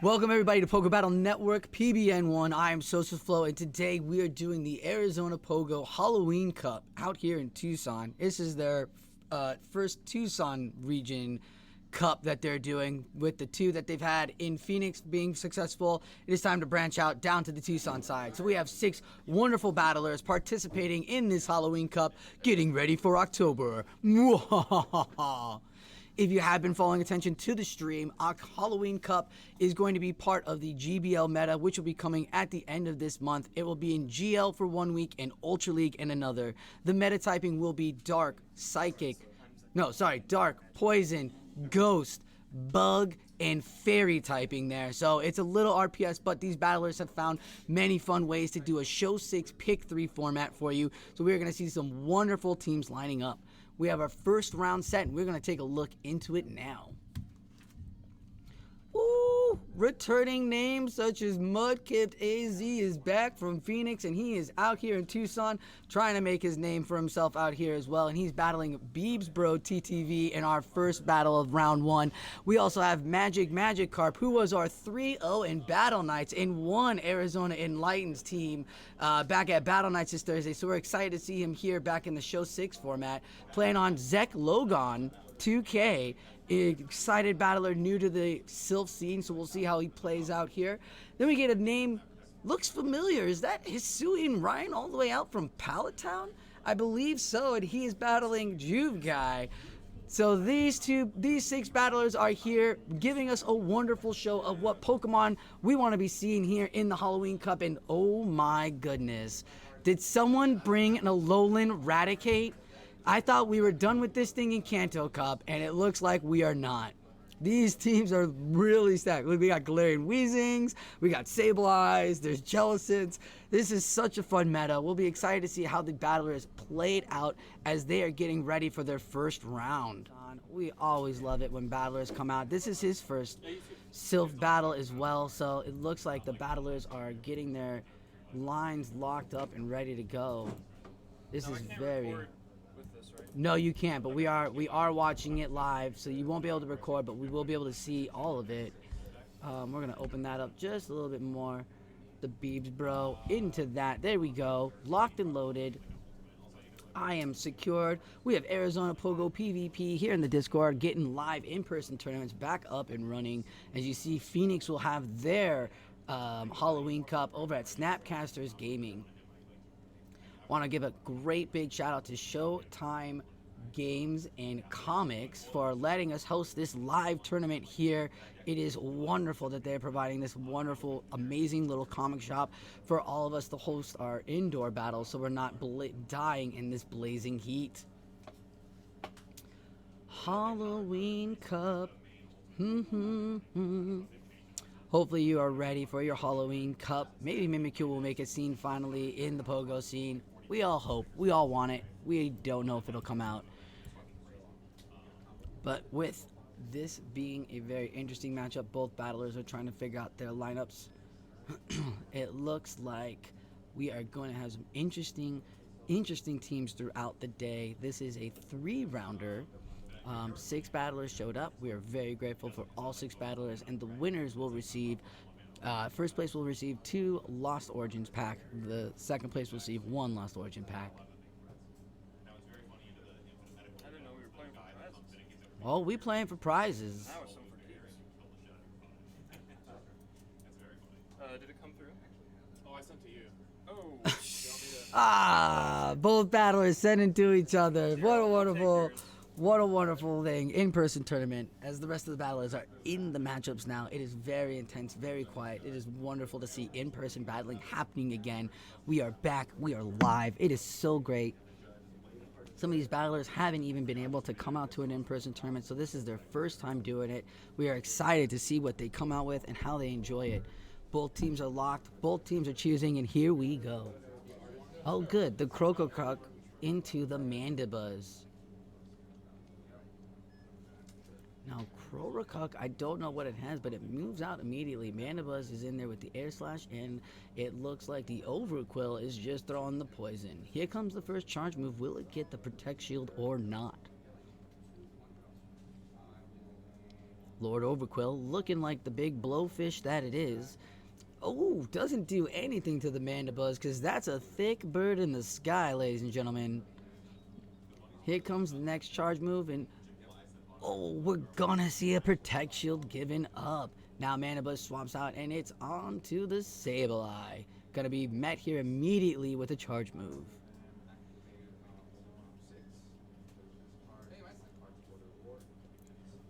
Welcome everybody to PoGo Battle Network PBN1. I am Social Flow, and today we are doing the Arizona PoGo Halloween Cup out here in Tucson. This is their first Tucson region cup that they're doing, with the two that they've had in Phoenix being successful. It is time to branch out down to the Tucson side. So we have 6 wonderful battlers participating in this Halloween Cup, getting ready for October. If you have been following attention to the stream, our Halloween Cup is going to be part of the GBL meta, which will be coming at the end of this month. It will be in GL for 1 week and Ultra League in another. The meta typing will be Dark, Dark, Poison, Ghost, Bug, and Fairy typing there. So it's a little RPS, but these battlers have found many fun ways to do a Show 6 Pick 3 format for you. So we're going to see some wonderful teams lining up. We have our first round set, and we're going to take a look into it now. Ooh, returning names such as Mudkipped AZ is back from Phoenix, and he is out here in Tucson trying to make his name for himself out here as well. And he's battling Beebs Bro TTV in our first battle of round 1. We also have Magic Carp, who was our 3-0 in Battle Nights and won Arizona Enlightens team back at Battle Nights this Thursday. So we're excited to see him here back in the Show 6 format, playing on Zek Logon 2K. Excited battler new to the Sylph scene, so we'll see how he plays out here. Then we get a name, looks familiar. Is that Hisuian Ryan all the way out from Pallet Town? I believe so, and he is battling Juve Guy. So these 6 battlers are here giving us a wonderful show of what Pokemon we want to be seeing here in the Halloween Cup. And oh my goodness, did someone bring an Alolan Raticate? I thought we were done with this thing in Kanto Cup, and it looks like we are not. These teams are really stacked. Look, we got Galarian Weezings, we got Sableyes, there's Jellicents. This is such a fun meta. We'll be excited to see how the battlers played out as they are getting ready for their first round. We always love it when battlers come out. This is his first Sylph battle as well, so it looks like the battlers are getting their lines locked up and ready to go. This is very... No, you can't, but we are watching it live, so you won't be able to record, but we will be able to see all of it. We're going to open that up just a little bit more. The Beebs Bro into that. There we go. Locked and loaded. I am secured. We have Arizona PoGo PVP here in the Discord, getting live in-person tournaments back up and running. As you see, Phoenix will have their Halloween Cup over at Snapcasters Gaming. Want to give a great big shout out to Showtime Games and Comics for letting us host this live tournament here. It is wonderful that they're providing this wonderful, amazing little comic shop for all of us to host our indoor battles, so we're not dying in this blazing heat. Halloween Cup. Hopefully you are ready for your Halloween Cup. Maybe Mimikyu will make a scene finally in the Pogo scene. We all hope. We all want it. We don't know if it'll come out. But with this being a very interesting matchup, both battlers are trying to figure out their lineups. It looks like we are going to have some interesting teams throughout the day. This is a 3-rounder. 6 battlers showed up. We are very grateful for all 6 battlers, and the winners will receive... first place will receive 2 Lost Origins pack. The second place will receive 1 Lost Origin pack. I didn't know we were playing for prizes. Well, we playing for prizes. That was some for keeps. Did it come through? Oh, I sent to you. Oh. Both battlers sending to each other. What a wonderful thing. In-person tournament. As the rest of the battlers are in the matchups now, it is very intense, very quiet. It is wonderful to see in-person battling happening again. We are back. We are live. It is so great. Some of these battlers haven't even been able to come out to an in-person tournament, so this is their first time doing it. We are excited to see what they come out with and how they enjoy it. Both teams are locked. Both teams are choosing, and here we go. Oh, good. The Crococruck into the Mandibuzz. Now, Crowrocuck, I don't know what it has, but it moves out immediately. Mandibuzz is in there with the Air Slash, and it looks like the Overquill is just throwing the poison. Here comes the first charge move. Will it get the Protect Shield or not? Lord Overquill, looking like the big blowfish that it is. Oh, doesn't do anything to the Mandibuzz because that's a thick bird in the sky, ladies and gentlemen. Here comes the next charge move, and oh, we're gonna see a Protect Shield given up. Now Mandibuzz swaps out, and it's on to the Sableye. Gonna be met here immediately with a charge move.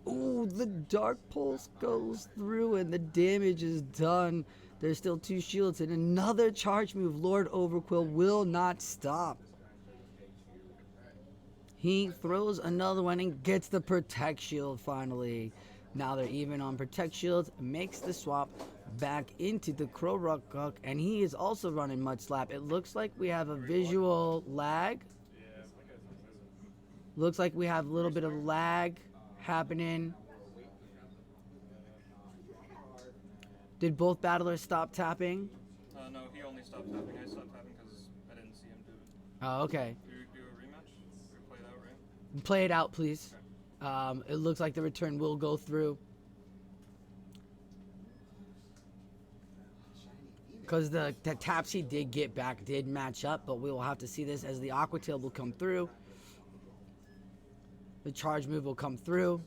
Ooh, the Dark Pulse goes through, and the damage is done. There's still 2 shields, and another charge move. Lord Overquill will not stop. He throws another one and gets the Protect Shield finally. Now they're even on Protect Shields, makes the swap back into the Kroruck, and he is also running Mud Slap. It looks like we have a visual lag. Looks like we have a little bit of lag happening. Did both battlers stop tapping? No, he only stopped tapping. I stopped tapping because I didn't see him do it. Oh, okay. Do a rematch? We play it out, right? Play it out, please. It looks like the return will go through. Because the taps he did get back did match up, but we will have to see this as the Aqua Tail will come through. The charge move will come through.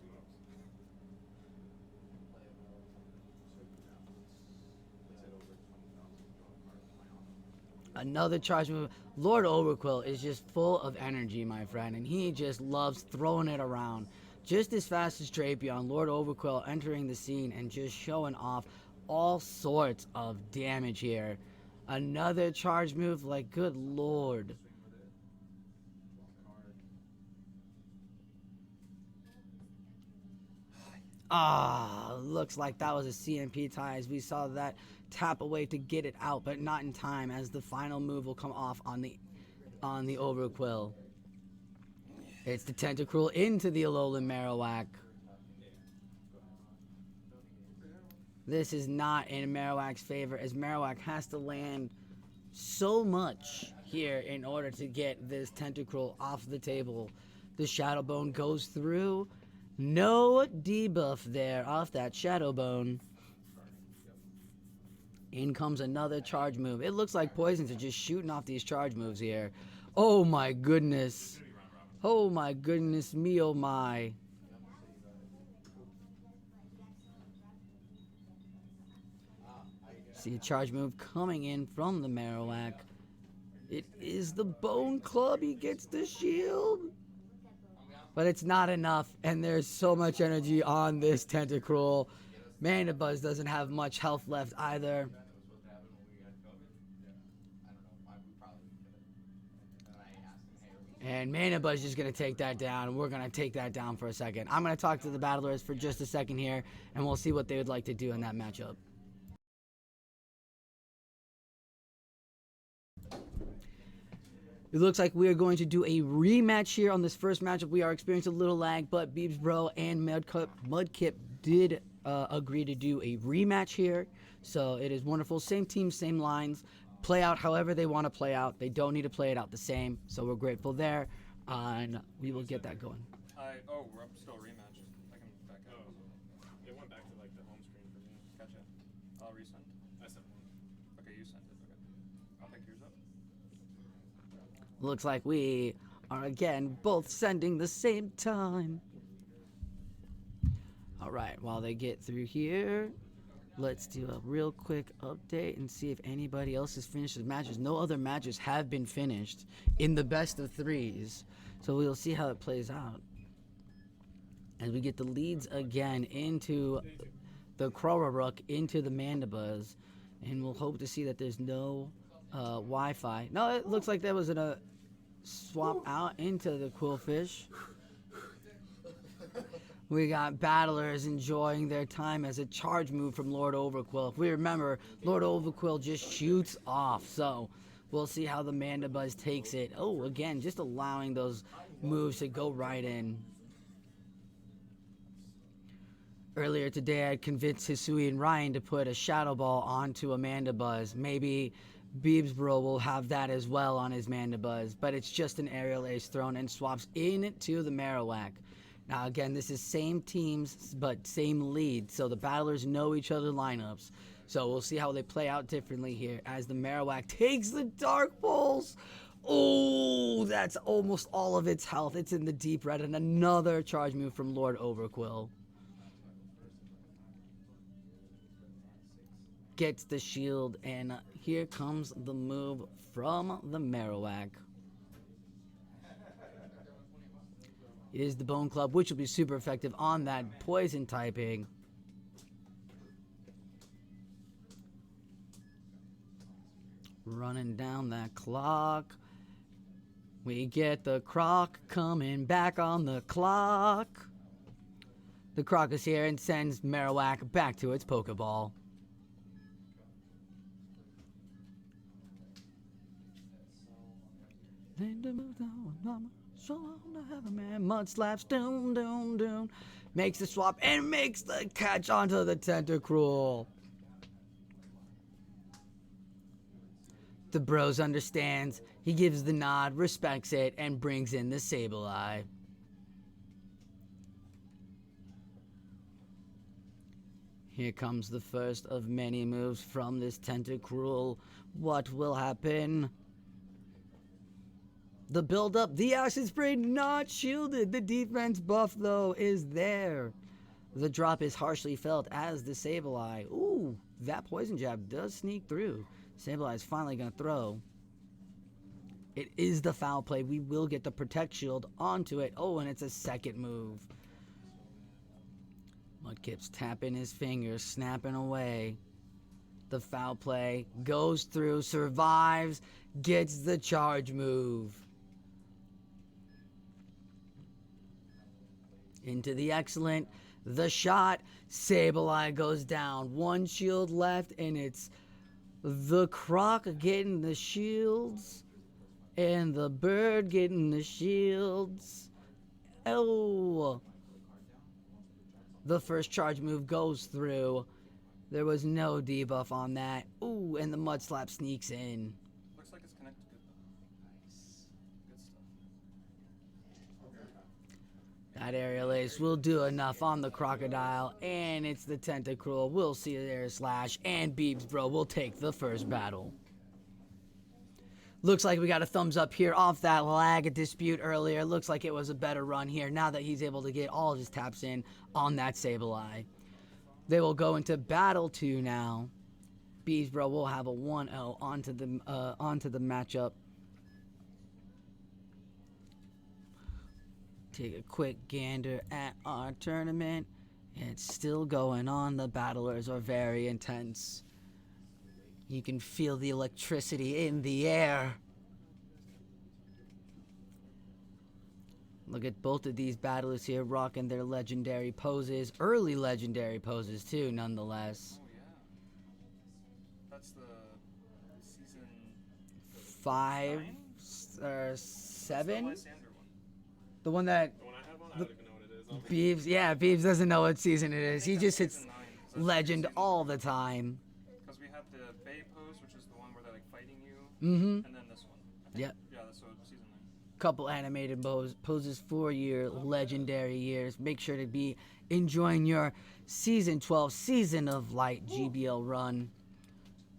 Another charge move. Lord Overquill is just full of energy, my friend, and he just loves throwing it around. Just as fast as Drapion, Lord Overquill entering the scene and just showing off all sorts of damage here. Another charge move, like, good lord. Looks like that was a CMP tie as we saw that tap away to get it out, but not in time as the final move will come off on the Overquill. It's the Tentacruel into the Alolan Marowak. This is not in Marowak's favor as Marowak has to land so much here in order to get this Tentacruel off the table. The Shadow Bone goes through. No debuff there off that Shadow Bone. In comes another charge move. It looks like Poisons are just shooting off these charge moves here. Oh my goodness. Oh my goodness me, oh my. See a charge move coming in from the Marowak. It is the Bone Club. He gets the shield. But it's not enough, and there's so much energy on this Tentacruel. Mandibuzz doesn't have much health left either. And Mandibuzz is going to take that down. We're going to take that down for a second. I'm going to talk to the battlers for just a second here, and we'll see what they would like to do in that matchup. It looks like we are going to do a rematch here on this first matchup. We are experiencing a little lag, but Beebsbro and Mudkip did agree to do a rematch here. So it is wonderful. Same team, same lines. Play out however they want to play out. They don't need to play it out the same. So we're grateful there. And we will get that going. We're up still rematch. I can back out. It went back to like the home screen for me. Gotcha. I'll resend. I sent one. Okay, you sent it. Okay. I'll pick yours up. Looks like we are again both sending the same time. All right, while they get through here, let's do a real quick update and see if anybody else has finished the matches. No other matches have been finished in the best of threes, so we'll see how it plays out. As we get the leads again into the Kroruck, into the Mandibuzz, and we'll hope to see that there's no Wi-Fi. No, it looks like there was a swap out into the Quillfish. We got battlers enjoying their time as a charge move from Lord Overquill. If we remember, Lord Overquill just shoots off, so we'll see how the Mandibuzz takes it. Oh, again, just allowing those moves to go right in. Earlier today, I convinced Hisuian Ryan to put a Shadow Ball onto a Mandibuzz. Maybe Beebsbro will have that as well on his Mandibuzz, but it's just an aerial ace thrown and swaps into the Marowak. Now, again, this is same teams, but same lead, so the battlers know each other's lineups. So we'll see how they play out differently here as the Marowak takes the Dark Pulse. Oh, that's almost all of its health. It's in the deep red, and another charge move from Lord Overquill. Gets the shield, and here comes the move from the Marowak. It is the Bone Club, which will be super effective on that poison typing. Running down that clock. We get the Croc coming back on the clock. The Croc is here and sends Marowak back to its Pokeball. Mud slaps, doom, doom, doom. Makes the swap and makes the catch onto the Tentacruel. The bros understands. He gives the nod, respects it, and brings in the Sableye. Here comes the first of many moves from this Tentacruel. What will happen? The build-up, the Acid Spray not shielded. The defense buff, though, is there. The drop is harshly felt as the Sableye. Ooh, that Poison Jab does sneak through. Sableye is finally going to throw. It is the foul play. We will get the Protect Shield onto it. Oh, and it's a second move. Mudkip's tapping his fingers, snapping away. The foul play goes through, survives, gets the charge move. Into the excellent, the shot, Sableye goes down. One shield left, and it's the Croc getting the shields, and the bird getting the shields. Oh, the first charge move goes through. There was no debuff on that. Ooh, and the Mud Slap sneaks in. Looks like it's connected good though. Nice. Good stuff. That Aerial Ace will do enough on the Crocodile, and it's the Tentacruel. We'll see there slash, and Beebs Bro will take the first battle. Looks like we got a thumbs up here off that lag dispute earlier. Looks like it was a better run here now that he's able to get all of his taps in on that Sableye. They will go into Battle 2 now. Beebs Bro will have a 1-0 onto the matchup. Take a quick gander at our tournament. It's still going on. The battlers are very intense. You can feel the electricity in the air. Look at both of these battlers here rocking their legendary poses. Early legendary poses too, nonetheless. Oh yeah. That's the season 5 or 7? That's the Lysander one. The one that The one I have on, I don't even know what it is. Beebs, yeah, Beebs doesn't know what season it is. He That's just hits season 9, 'cause that's legend season- all the time. Because we had the Bay pose, which is the one where they're like fighting you, Mm-hmm. and then this one. I think. Yep. Yeah, that's what season 9. Couple animated poses for your legendary years. Make sure to be enjoying your season 12 Season of Light GBL run.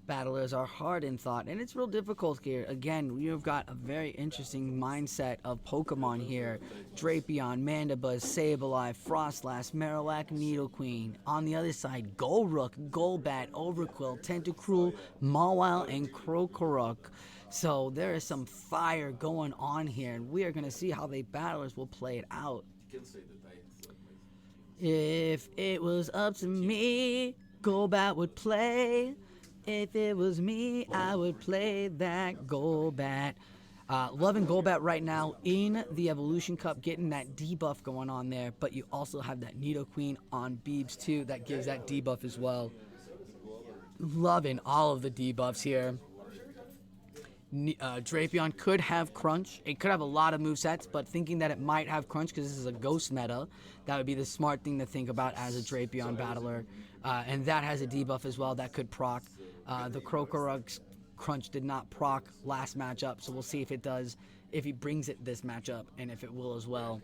Battlers are hard in thought, and it's real difficult here. Again, you've got a very interesting mindset of Pokemon here. Drapion, Mandibuzz, Sableye, Frostlass, Marowak, Nidoqueen. On the other side, Golrook, Golbat, Overquill, Tentacruel, Mawile, and Krokorok. So there is some fire going on here, and we are going to see how the battlers will play it out. If it was up to me, Golbat would play. If it was me, I would play that Golbat. Loving Golbat right now in the Evolution Cup, getting that debuff going on there, but you also have that Nidoqueen on Beebs too that gives that debuff as well. Loving all of the debuffs here. Drapion could have Crunch. It could have a lot of movesets, but thinking that it might have Crunch because this is a Ghost meta, that would be the smart thing to think about as a Drapion battler. And that has a debuff as well that could proc. The Krokorok's Crunch did not proc last matchup, so we'll see if it does, if he brings it this matchup, and if it will as well.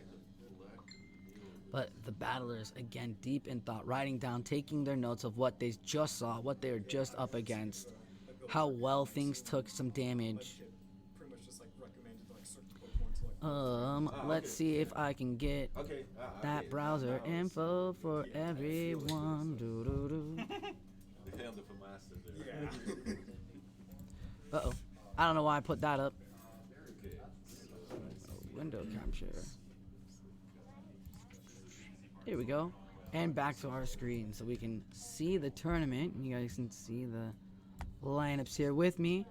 But the battlers, again, deep in thought, writing down, taking their notes of what they just saw, what they were just up against, how well things took some damage. Let's see if I can get that browser info for everyone. Uh-oh. I don't know why I put that up. Window capture. Here we go. And back to our screen so we can see the tournament. You guys can see the lineups here with me.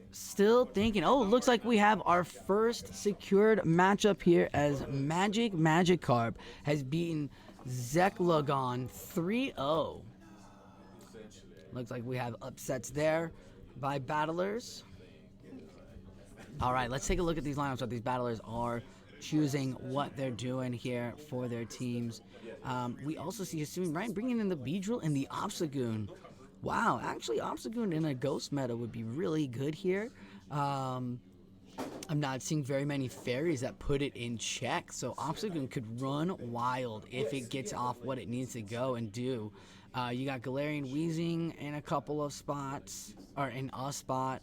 Still thinking. Oh, looks like we have our first secured matchup here as Magikarp has beaten Zeklogon 3-0. Looks like we have upsets there by battlers. All right, let's take a look at these lineups, what these battlers are choosing, what they're doing here for their teams. We also see Hisuian Ryan bringing in the Beedrill and the Obstagoon. Wow, actually Obstagoon in a Ghost meta would be really good here. I'm not seeing very many fairies that put it in check, so Obstagoon could run wild if it gets off what it needs to go and do. You got Galarian Weezing in a couple of spots, or in a spot.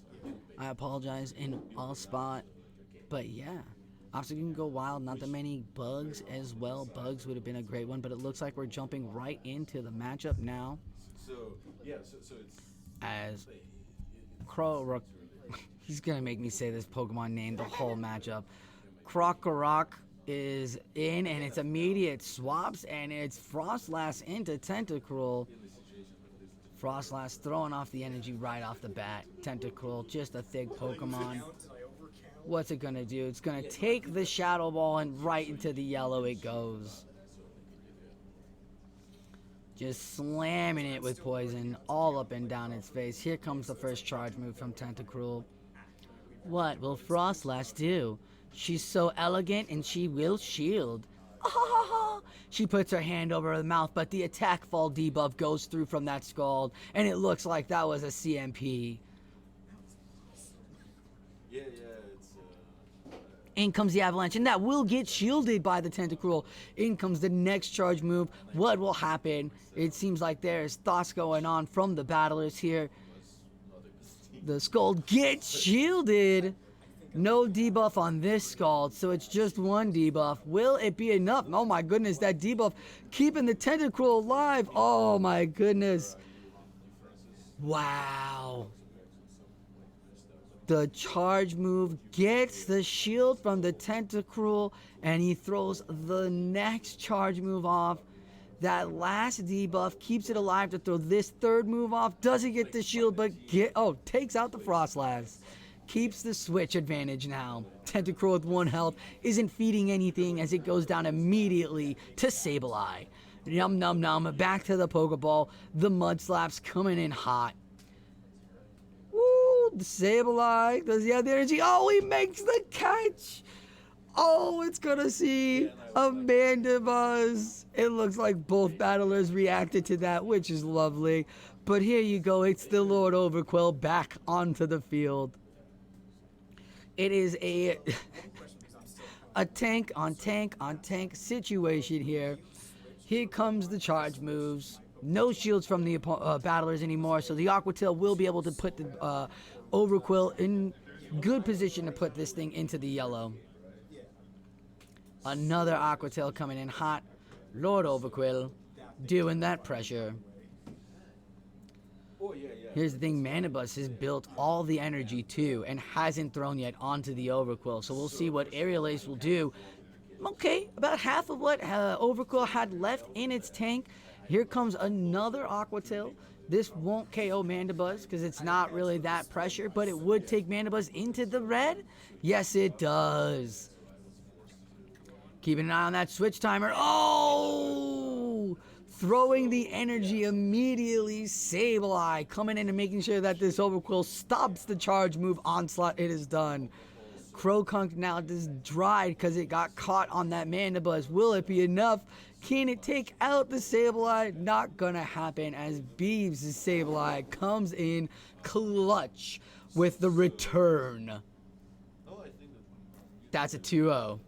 I apologize, in a spot. But yeah, Obstagoon can go wild. Not that many bugs as well. Bugs would have been a great one, but it looks like we're jumping right into the matchup now. So it's as Crow. He's gonna make me say this Pokemon name the whole matchup. Krokorok is in, and it's immediate swaps, and it's Frostlass into Tentacruel. Frostlass throwing off the energy right off the bat. Tentacruel, just a thick Pokemon. What's it gonna do? It's gonna take the Shadow Ball and right into the yellow it goes. Just slamming it with poison all up and down its face. Here comes the first charge move from Tentacruel. What will Frostlass do? She's so elegant and she will shield. She puts her hand over her mouth, but the attack fall debuff goes through from that Scald, and it looks like that was a CMP. In comes the Avalanche, and that will get shielded by the Tentacruel. In comes the next charge move. What will happen? It seems like there's thoughts going on from the battlers here. The Scald gets shielded. No debuff on this Scald, so it's just one debuff. Will it be enough? Oh my goodness, that debuff keeping the Tentacruel alive. Oh my goodness. Wow. The charge move gets the shield from the Tentacruel, and he throws the next charge move off. That last debuff keeps it alive to throw this third move off. Doesn't get the shield, but takes out the Frostlass. Keeps the switch advantage now. Tentacruel with 1 health isn't feeding anything as it goes down immediately to Sableye. Num num num, back to the Pokeball. The Mud Slaps coming in hot. Woo, the Sableye, does he have the energy? Oh, he makes the catch. Oh, it's gonna see Amanda Buzz. It looks like both battlers reacted to that, which is lovely. But here you go, it's the Lord Overquill back onto the field. It is a tank on tank on tank situation here. Here comes the charge moves. No shields from the battlers anymore, so the Aqua Tail will be able to put the Overquill in good position to put this thing into the yellow. Another Aqua Tail coming in hot. Lord Overquill doing that pressure. Here's the thing, Manibus has built all the energy too and hasn't thrown yet onto the Overquill. So we'll see what Aerial Ace will do. Okay, about half of what Overquill had left in its tank. Here comes another Aqua Tail. This won't KO Mandibuzz because it's not really that pressure, but it would take Mandibuzz into the red. Yes, it does. Keeping an eye on that switch timer. Oh! Throwing the energy immediately. Sableye coming in and making sure that this Overquill stops the charge move onslaught. It is done. Crokunk now just dried because it got caught on that Mandibuzz. Will it be enough? Can it take out the Sableye? Not gonna happen as Beebs' Sableye comes in clutch with the return. That's a 2-0.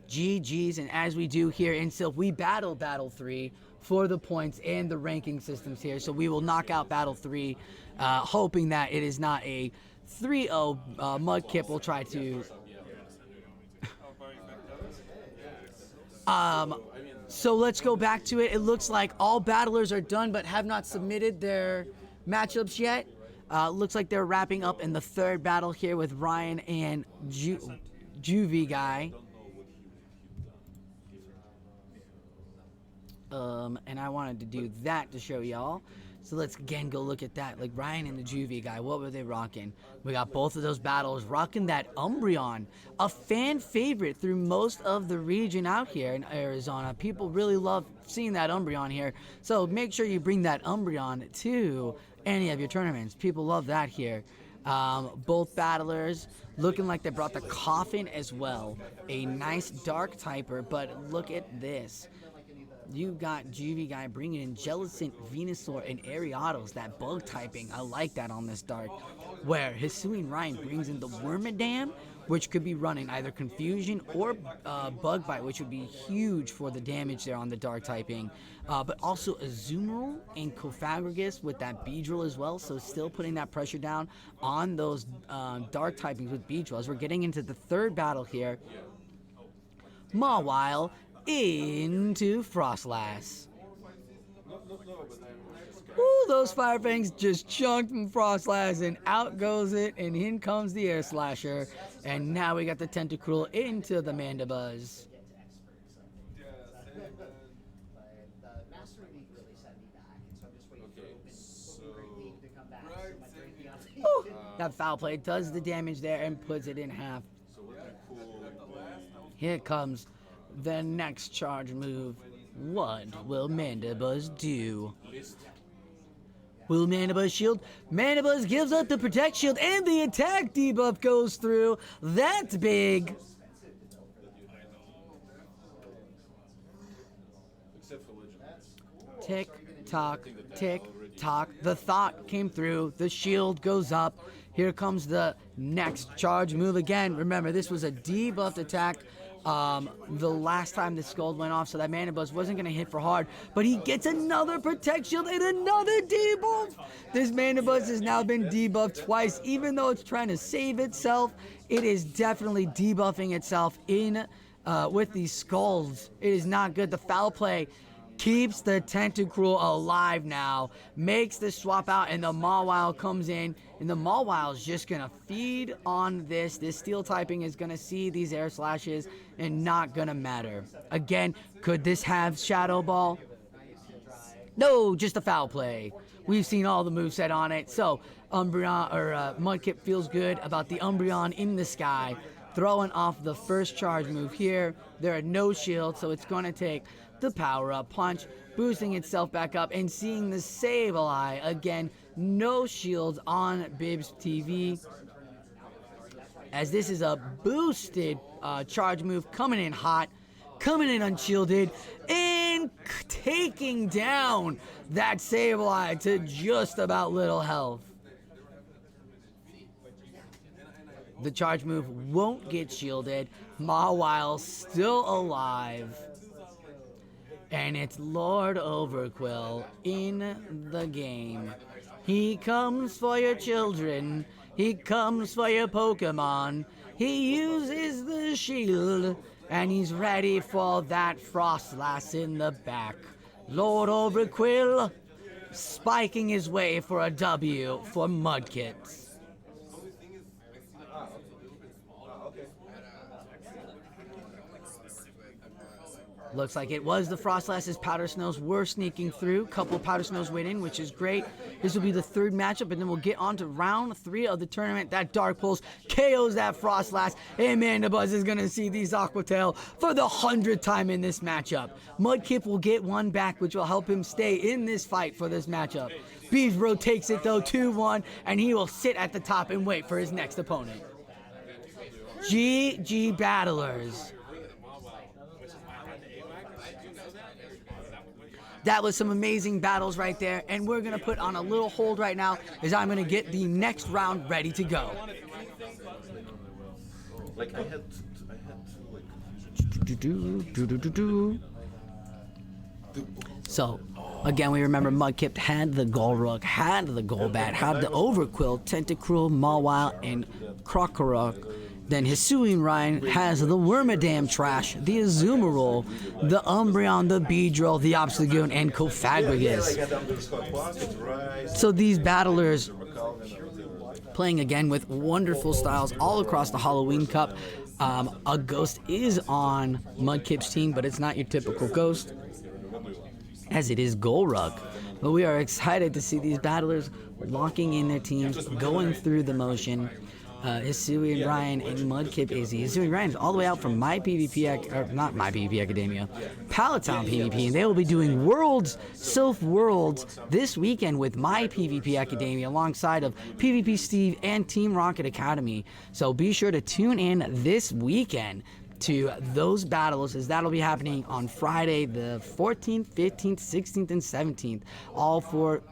GG's, and as we do here in Silph, we battle Battle 3 for the points and the ranking systems here. So we will knock out Battle 3, hoping that it is not a 3-0. Mudkip will try to... So let's go back to it. It looks like all battlers are done but have not submitted their matchups yet. Looks like they're wrapping up in the third battle here with Ryan and Juvie guy. And I wanted to do that to show y'all. So let's again go look at that. Like Ryan and the Juvie guy, what were they rocking? We got both of those battles rocking that Umbreon, a fan favorite through most of the region out here in Arizona. People really love seeing that Umbreon here. So make sure you bring that Umbreon to any of your tournaments. People love that here. Both battlers looking like they brought the coffin as well. A nice dark typer, but look at this. You got Juvie guy bringing in Jellicent, Venusaur, and Ariados, that bug typing. I like that on this dark. Where Hisuian Ryan brings in the Wormadam, which could be running either Confusion or Bug Bite, which would be huge for the damage there on the dark typing. But also Azumarill and Cofagrigus with that Beedrill as well, so still putting that pressure down on those dark typings with Beedrill. As we're getting into the third battle here, Mawile into Frostlass. Ooh, those Fire Fangs just chunked from Frostlass, and out goes it, and in comes the Air Slasher. And now we got the Tentacruel into the Mandibuzz. Ooh, that foul play does the damage there and puts it in half. Here comes the next charge move. What will Mandibuzz do? Will Mandibuzz shield? Mandibuzz gives up the protect shield and the attack debuff goes through. That's big. Tick tock, tick tock. The thought came through. The shield goes up. Here comes the next charge move again. Remember, this was a debuffed attack the last time the Scald went off, so that Mandibuzz wasn't going to hit for hard, but he gets another Protect Shield and another debuff. This Mandibuzz has now been debuffed twice. Even though it's trying to save itself, it is definitely debuffing itself in with these Scalds. It is not good. The foul play keeps the Tentacruel alive now, makes the swap out, and the Mawile comes in, and the Mawile is just gonna feed on this. This steel typing is gonna see these air slashes and not gonna matter. Again, could this have Shadow Ball? No, just a foul play. We've seen all the moveset on it, so Umbreon or Mudkip feels good about the Umbreon in the sky, throwing off the first charge move here. There are no shields, so it's gonna take the power-up punch, boosting itself back up, and seeing the Sableye. Again, no shields on Bibs TV, as this is a boosted charge move, coming in hot, coming in unshielded, and taking down that Sableye to just about little health. The charge move won't get shielded. Mawile still alive. And it's Lord Overquill in the game. He comes for your children. He comes for your Pokemon. He uses the shield. And he's ready for that Frostlass in the back. Lord Overquill spiking his way for a W for Mudkip. Looks like it was the Frostlass's Powder Snows were sneaking through. Couple Powder Snows went in, which is great. This will be the third matchup, and then we'll get on to round 3 of the tournament. That Dark Pulse KOs that Frostlass, and Mandibuzz is going to see the Aquatail for the 100th time in this matchup. Mudkip will get one back, which will help him stay in this fight for this matchup. Beesbro takes it, though, 2-1, and he will sit at the top and wait for his next opponent. GG Battlers. That was some amazing battles right there, and we're going to put on a little hold right now as I'm going to get the next round ready to go. Like I had two like confusion. So, again, we remember Mudkip had the Golruk, had the Golbat, had the Overquill, Tentacruel, Mawile, and Krokorok. Then Hisuian Ryan has the Wormadam Trash, the Azumarill, the Umbreon, the Beedrill, the Obstagoon, and Cofagrigus. So these battlers playing again with wonderful styles all across the Halloween Cup. A Ghost is on Mudkip's team, but it's not your typical Ghost, as it is Golruk. But we are excited to see these battlers locking in their teams, going through the motion. Hisuian Ryan and Mudkip AZ. Hisuian Ryan is all the way out from My PvP, or not My PvP Academia, Pallet Town PVP, and they will be doing Worlds, Sylph Worlds this weekend with My PvP Academia alongside of PvP Steve and Team Rocket Academy. So be sure to tune in this weekend to those battles, as that'll be happening on Friday the 14th, 15th, 16th, and 17th. All four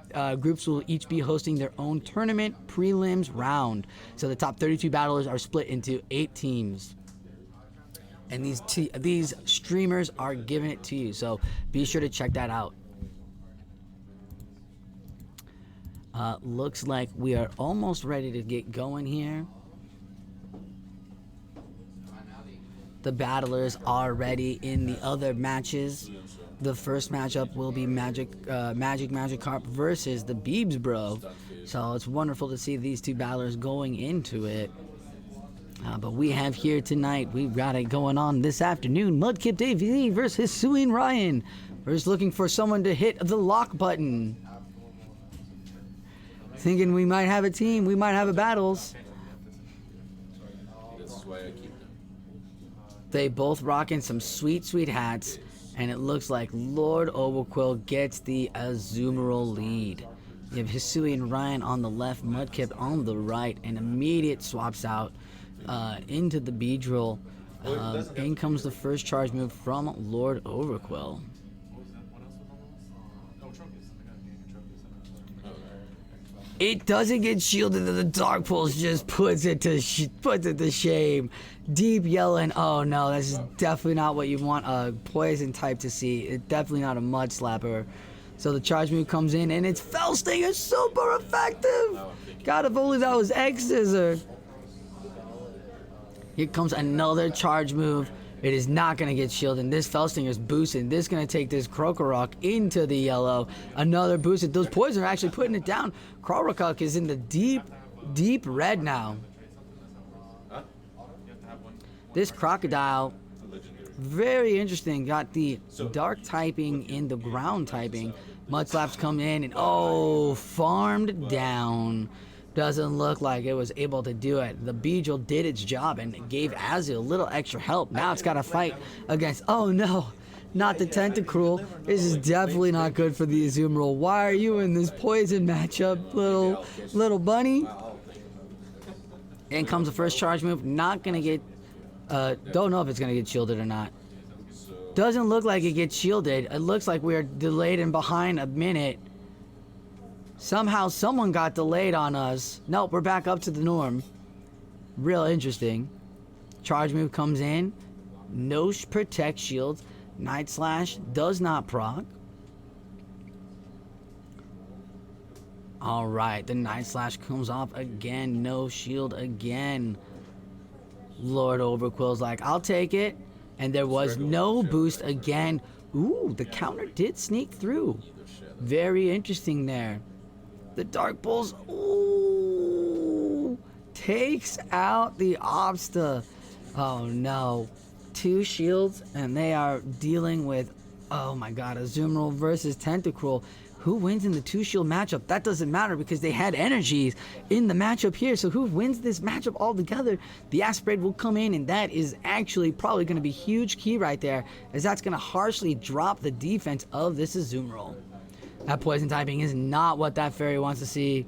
groups will each be hosting their own tournament prelims round. So the top 32 battlers are split into 8 teams. And these streamers are giving it to you, so be sure to check that out. Looks like we are almost ready to get going here. The battlers are ready in the other matches. The first matchup will be Magikarp versus the Beebs Bro. So it's wonderful to see these two battlers going into it. But we have here tonight, we've got it going on this afternoon. Mudkip AV versus Hisuian Ryan. We're just looking for someone to hit the lock button. Thinking we might have a team, we might have a battles. They both rocking some sweet, sweet hats, and it looks like Lord Overquill gets the Azumarill lead. You have Hisuian Ryan on the left, Mudkip on the right, and immediate swaps out into the Beedrill. In comes the first charge move from Lord Overquill. It doesn't get shielded, and the Dark Pulse just puts it to shame. Deep yellow, and oh no, that's definitely not what you want a poison type to see. It's definitely not a mud slapper. So the charge move comes in, and it's Fell Stinger, super effective. God, if only that was X Scissor. Here comes another charge move. It is not going to get shielded. This Fell Stinger is boosting. This is going to take this Krokorok into the yellow. Another boosted. Those poison are actually putting it down. Krokorok is in the deep, deep red now. This Crocodile, very interesting. Got the dark typing in the ground typing. Mud Slaps come in and oh, farmed down. Doesn't look like it was able to do it. The Beedrill did its job and gave Azzy a little extra help. Now it's got to fight against, oh no, not the Tentacruel. This is definitely not good for the Azumarill. Why are you in this poison matchup, little bunny? In comes the first charge move. Not going to get, don't know if it's going to get shielded or not. Doesn't look like it gets shielded. It looks like we're delayed and behind a minute. Somehow someone got delayed on us. Nope, we're back up to the norm. Real interesting. Charge move comes in. No protect shields. Night Slash does not proc. Alright, the Night Slash comes off again. No shield again. Lord Overquill's like, I'll take it. And there was no boost again. Ooh, the counter did sneak through. Very interesting there. The Dark Bulls, ooh, takes out the Obsta. Oh no. 2 shields, and they are dealing with, oh my god, Azumarill versus Tentacruel. Who wins in the 2-shield matchup? That doesn't matter because they had energies in the matchup here. So who wins this matchup altogether? The Aspirate will come in, and that is actually probably going to be huge key right there, as that's going to harshly drop the defense of this Azumarill. That poison typing is not what that fairy wants to see.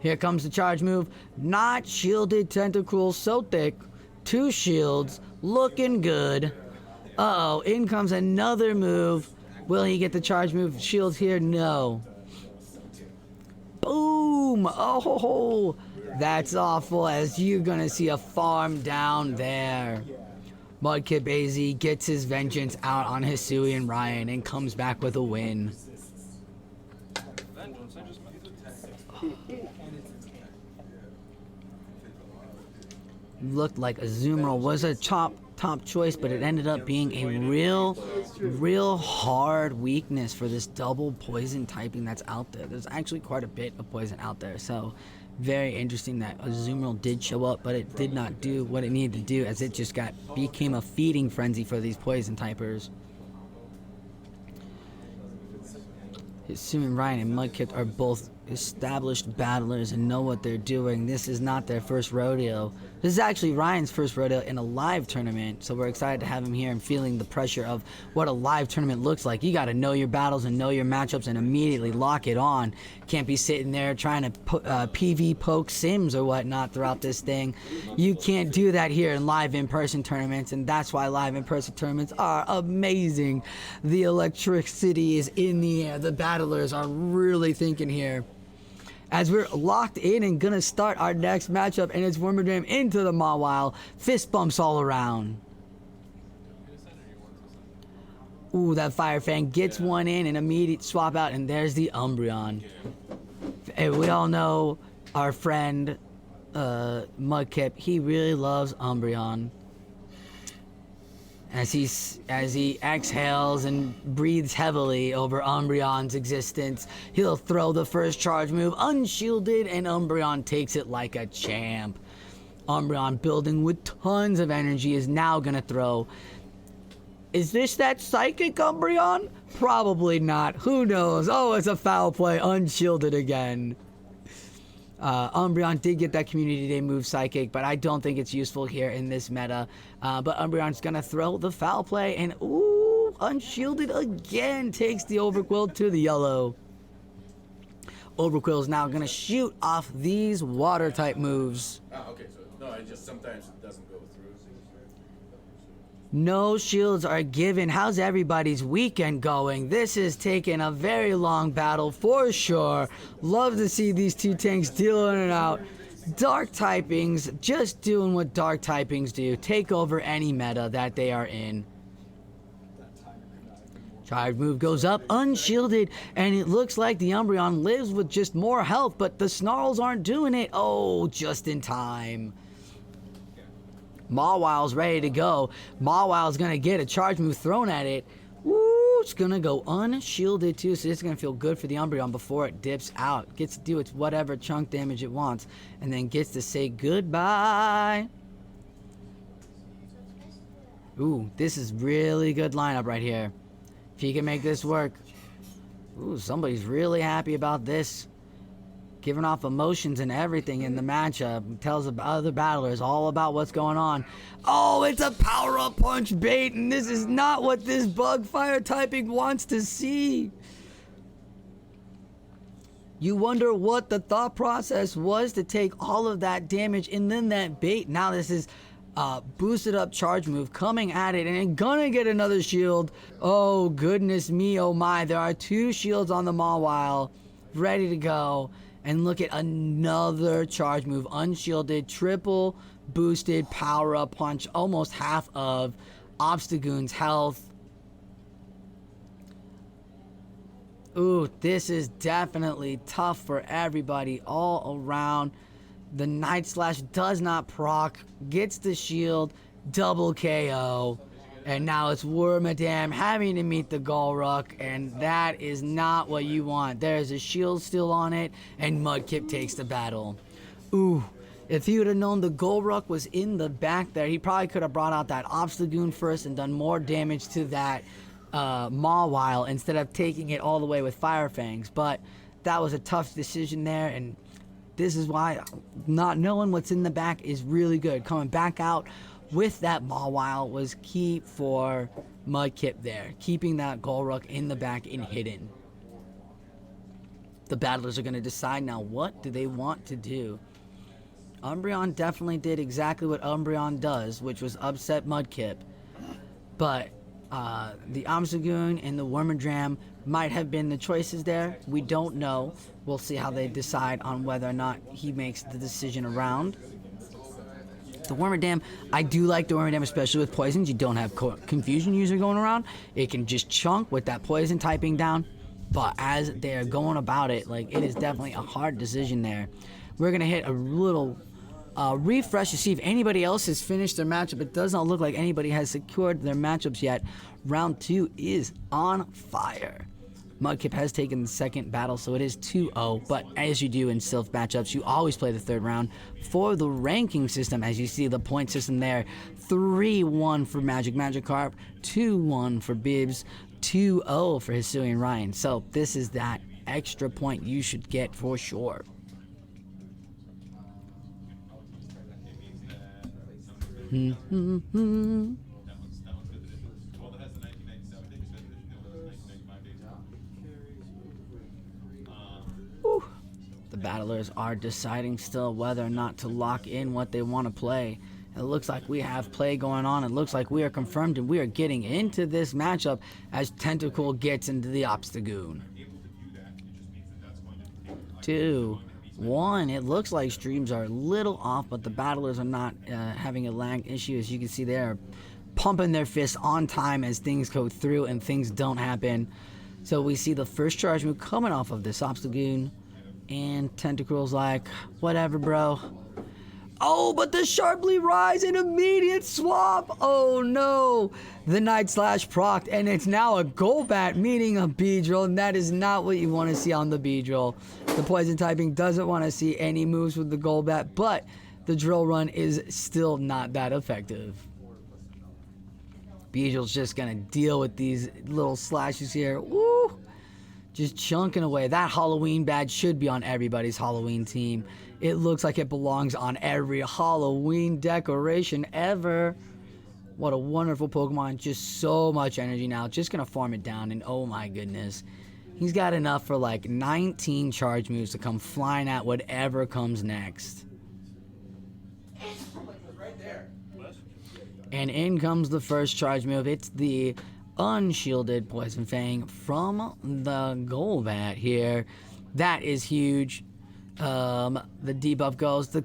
Here comes the charge move. Not shielded Tentacruel, so thick. 2 shields, looking good. Uh-oh, in comes another move. Will he get the charge move shield here? No. Boom! Oh, that's awful, as you're gonna see a farm down there. Mudkip AZ gets his vengeance out on Hisuian Ryan and comes back with a win. Vengeance, I just Looked like Azumarill was a top choice, but it ended up being a real hard weakness for this double poison typing that's out there. There's actually quite a bit of poison out there, so very interesting that Azumarill did show up, but it did not do what it needed to do, as it just became a feeding frenzy for these poison typers. Hisuian Ryan and Mudkip are both established battlers and know what they're doing. This is not their first rodeo. This is actually Ryan's first rodeo in a live tournament, so we're excited to have him here and feeling the pressure of what a live tournament looks like. You got to know your battles and know your matchups and immediately lock it on. Can't be sitting there trying to PV poke sims or whatnot throughout this thing. You can't do that here in live in-person tournaments, and that's why live in-person tournaments are amazing. The electricity is in the air. The battlers are really thinking here. As we're locked in and gonna start our next matchup, and it's Wormadram into the Mawile. Fist bumps all around. Ooh, that Fire Fang gets one in, an immediate swap out, and there's the Umbreon. And we all know our friend Mudkip, he really loves Umbreon. As he exhales and breathes heavily over Umbreon's existence, he'll throw the first charge move unshielded, and Umbreon takes it like a champ. Umbreon, building with tons of energy, is now gonna throw. Is this that psychic Umbreon? Probably not. Who knows? Oh, it's a foul play, unshielded again. Umbreon did get that Community Day move Psychic, but I don't think it's useful here in this meta. But Umbreon's gonna throw the foul play, and ooh, unshielded again, takes the Overquill to the yellow. Overquill is now gonna shoot off these water type moves. Okay, so no, it just sometimes it doesn't go through. No shields are given. How's everybody's weekend going? This is taking a very long battle for sure. Love to see these two tanks dealing it out. Dark typings, just doing what dark typings do. Take over any meta that they are in. Charge move goes up, unshielded, and it looks like the Umbreon lives with just more health, but the Snarls aren't doing it. Oh, just in time. Mawile's ready to go. Mawile's gonna get a charge move thrown at it. Woo, it's gonna go unshielded too, so it's gonna feel good for the Umbreon before it dips out. Gets to do its whatever chunk damage it wants, and then gets to say goodbye. Ooh, this is really good lineup right here. If he can make this work. Ooh, somebody's really happy about this. Giving off emotions and everything in the matchup. Tells the other battlers all about what's going on. Oh, it's a power-up punch bait, and this is not what this bug fire typing wants to see. You wonder what the thought process was to take all of that damage and then that bait. Now this is boosted up charge move coming at it, and it's gonna get another shield. Oh, goodness me, oh my. There are two shields on the Mawile ready to go. And look at another charge move, unshielded, triple boosted power up punch, almost half of Obstagoon's health. Ooh, this is definitely tough for everybody all around. The Night Slash does not proc, gets the shield, double KO. And now it's Wormadam having to meet the Golruck, and that is not what you want. There's a shield still on it, and Mudkip takes the battle. Ooh, if he would have known the Golruck was in the back there, he probably could have brought out that Obstagoon first and done more damage to that Mawile instead of taking it all the way with Fire Fangs. But that was a tough decision there, and this is why not knowing what's in the back is really good. Coming back out with that Mawile was key for Mudkip there, keeping that Golruck in the back and hidden. The battlers are going to decide now, what do they want to do? Umbreon definitely did exactly what Umbreon does, which was upset Mudkip. But the Obstagoon and the Wormadram might have been the choices there. We don't know. We'll see how they decide on whether or not he makes the decision around. The Wormadam, I do like the Wormadam, especially with poisons. You don't have confusion user going around. It can just chunk with that poison typing down. But as they're going about it, like, it is definitely a hard decision there. We're going to hit a little refresh to see if anybody else has finished their matchup. It does not look like anybody has secured their matchups yet. Round 2 is on fire. Mudkip has taken the second battle, so it is 2-0. But as you do in Sylph matchups, you always play the third round. For the ranking system, as you see the point system there, 3-1 for Magikarp, 2-1 for Bibs, 2-0 for Hisuian Ryan. So this is that extra point you should get for sure. The battlers are deciding still whether or not to lock in what they want to play. It looks like we have play going on. It looks like we are confirmed and we are getting into this matchup as Tentacool gets into the Obstagoon. 2-1. It looks like streams are a little off, but the battlers are not having a lag issue. As you can see, they're pumping their fists on time as things go through and things don't happen. So we see the first charge move coming off of this Obstagoon. And Tentacool's like, whatever, bro. Oh, but the Sharply Rise, an immediate swap. Oh, no. The Night Slash procced, and it's now a Golbat meeting a Beedrill, and that is not what you want to see on the Beedrill. The Poison typing doesn't want to see any moves with the Golbat, but the Drill Run is still not that effective. Beedrill's just going to deal with these little slashes here. Woo! Just chunking away. That Halloween badge should be on everybody's Halloween team. It looks like it belongs on every Halloween decoration ever. What a wonderful Pokemon. Just so much energy now. Just going to farm it down. And oh my goodness. He's got enough for like 19 charge moves to come flying at whatever comes next. And in comes the first charge move. It's the unshielded Poison Fang from the Golbat here. That is huge. The debuff goes. The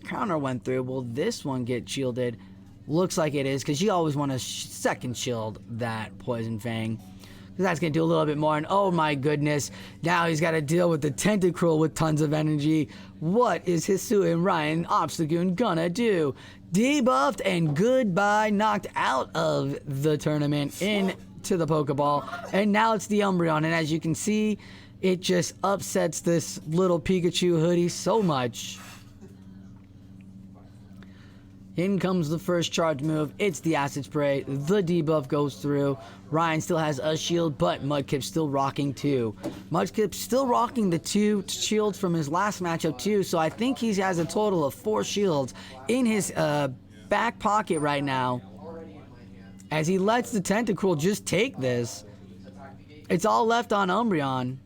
counter went through. Will this one get shielded? Looks like it is, because you always want to second shield that Poison Fang. Because that's going to do a little bit more. And oh my goodness, now he's got to deal with the Tentacruel with tons of energy. What is Hisuian Ryan Obstagoon gonna do? Debuffed and goodbye, knocked out of the tournament into the Pokeball. And now it's the Umbreon. And as you can see, it just upsets this little Pikachu hoodie so much. In comes the first charge move. It's the Acid Spray. The debuff goes through. Ryan still has a shield, but Mudkip's still rocking too. Mudkip's still rocking the 2 shields from his last matchup too, so I think he has a total of 4 shields in his back pocket right now. As he lets the Tentacruel just take this. It's all left on Umbreon.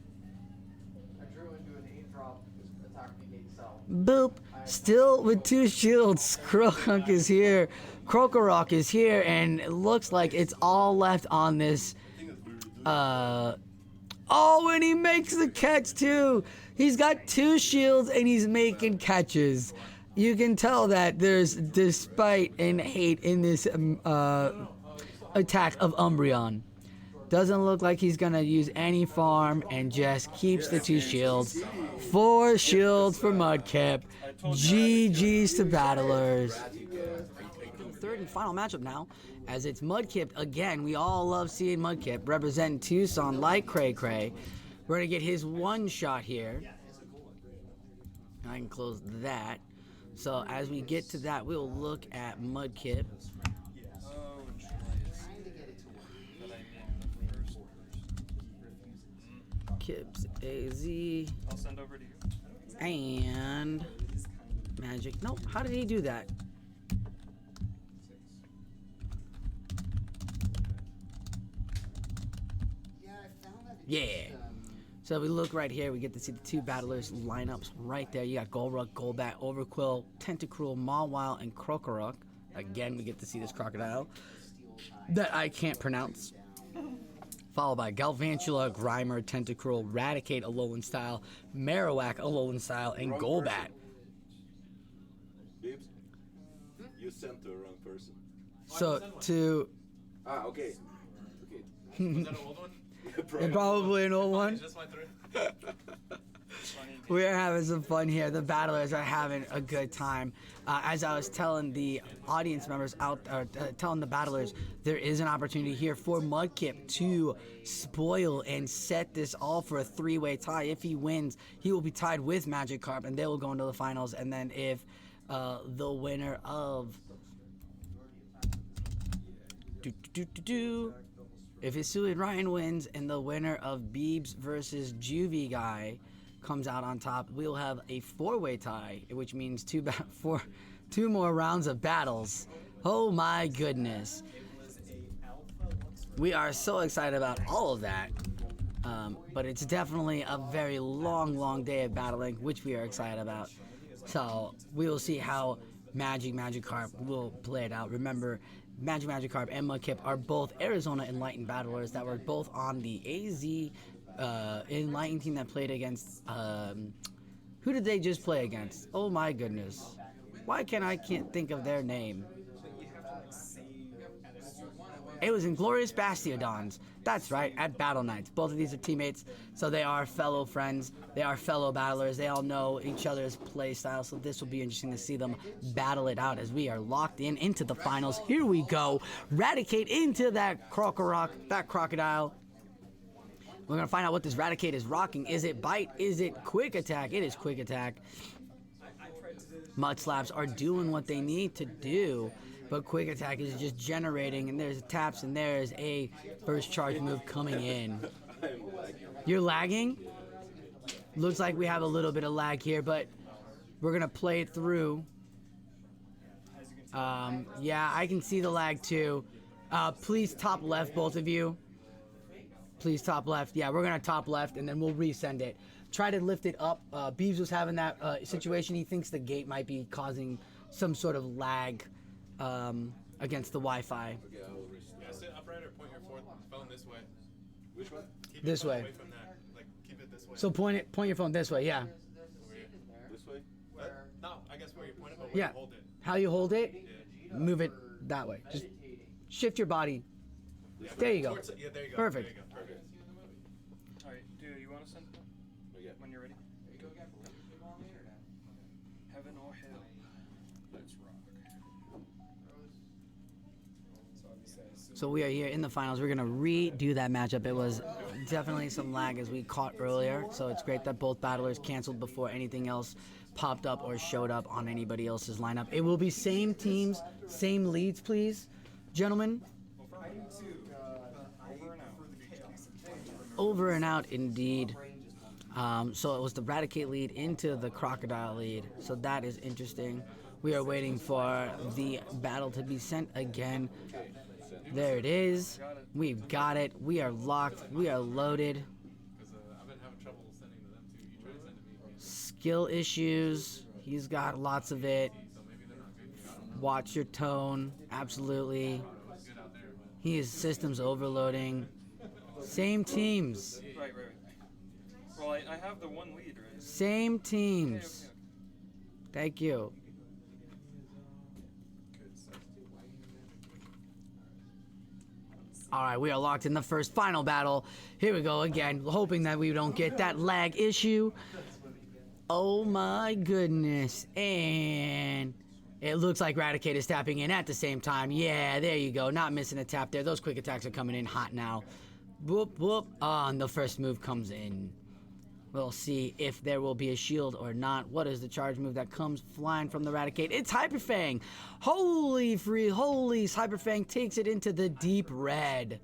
Boop. Still with 2 shields. Krohunk is here. Krokorok is here, and it looks like it's all left on this. Oh, and he makes the catch too. He's got 2 shields, and he's making catches. You can tell that there's despite and hate in this attack of Umbreon. Doesn't look like he's gonna use any farm and just keeps the 2 shields. 4 shields for Mudkip. GG's to battlers. Third and final matchup now, as it's Mudkip again. We all love seeing Mudkip represent Tucson like Cray Cray. We're gonna get his one shot here. I can close that. So as we get to that, we'll look at Mudkip. Kips AZ. I'll send over to you. And Magic. Nope. How did he do that? Yeah. So we look right here. We get to see the 2 battlers lineups right there. You got Golruk, Golbat, Overquill, Tentacruel, Mawile, and Krokorok. Again, we get to see this crocodile that I can't pronounce. Followed by Galvantula, Grimer, Tentacruel, Raticate, Alolan Style, Marowak, Alolan Style, and Golbat. sent to the wrong person. So to Ah, okay. Okay. Was that an old one? probably an old one. It just went through. We are having some fun here. The battlers are having a good time. As I was telling the audience members out, or telling the battlers, there is an opportunity here for Mudkip to spoil and set this all for a three-way tie. If he wins, he will be tied with Magikarp, and they will go into the finals. And then if the winner of if Hisuian Ryan wins and the winner of Beebs versus Juvie guy comes out on top, we'll have a four-way tie, which means two more rounds of battles. Oh my goodness. We are so excited about all of that. But it's definitely a very long day of battling, which we are excited about. So we will see how Magikarp will play it out. Remember, Magikarp and Mudkip are both Arizona Enlightened battlers that were both on the AZ Enlightened team that played against, who did they just play against? Oh my goodness. Why can't think of their name? It was Inglorious Bastiodons. That's right, at Battle Nights. Both of these are teammates, so they are fellow friends. They are fellow battlers. They all know each other's play style, so this will be interesting to see them battle it out as we are locked into the finals. Here we go. Raticate into that crocodile. We're going to find out what this Raticate is rocking. Is it Bite? Is it Quick Attack? It is Quick Attack. Mud Slaps are doing what they need to do, but Quick Attack is just generating, and there's taps, and there's a first charge move coming in. You're lagging? Looks like we have a little bit of lag here, but we're going to play it through. Yeah, I can see the lag too. Please top left, both of you. Please top left. Yeah, we're going to top left, and then we'll resend it. Try to lift it up. Beebs was having that situation. He thinks the gate might be causing some sort of lag against the Wi-Fi. Okay, I will restart. Yeah, sit upright or point your phone this way. Which one? Keep This your phone way. away from that. Like, keep it this way. So point your phone this way, yeah. Over here. This way? No, I guess where you point it, but where Yeah. you hold it. How you hold it, Yeah. move it that way. Just shift your body. There you go. Towards it. Yeah, there you go. Perfect. There you go. Perfect. Alright, do you want to send Yeah. when you're ready? Heaven or hell? Let's rock. So we are here in the finals. We're gonna redo that matchup. It was definitely some lag as we caught earlier. So it's great that both battlers canceled before anything else popped up or showed up on anybody else's lineup. It will be same teams, same leads, please, gentlemen. Over and out, indeed. So it was the Raticate lead into the Crocodile lead. So that is interesting. We are waiting for the battle to be sent again. There it is. We've got it. We are locked. We are loaded. Because I've been having trouble sending to them too. You try to send to me. Skill issues. He's got lots of it. So maybe they're not good. Watch your tone. Absolutely. It was good out there, but He is systems overloading. Same teams. Right. Well, I have the one lead, right? Same teams. Thank you. All right, we are locked in the first final battle. Here we go again, hoping that we don't get that lag issue. Oh my goodness. And it looks like Raticate is tapping in at the same time. Yeah, there you go. Not missing a tap there. Those quick attacks are coming in hot now. Whoop, whoop. And the first move comes in. We'll see if there will be a shield or not. What is the charge move that comes flying from the Raticate? It's Hyper Fang. Holy Hyper Fang takes it into the deep red.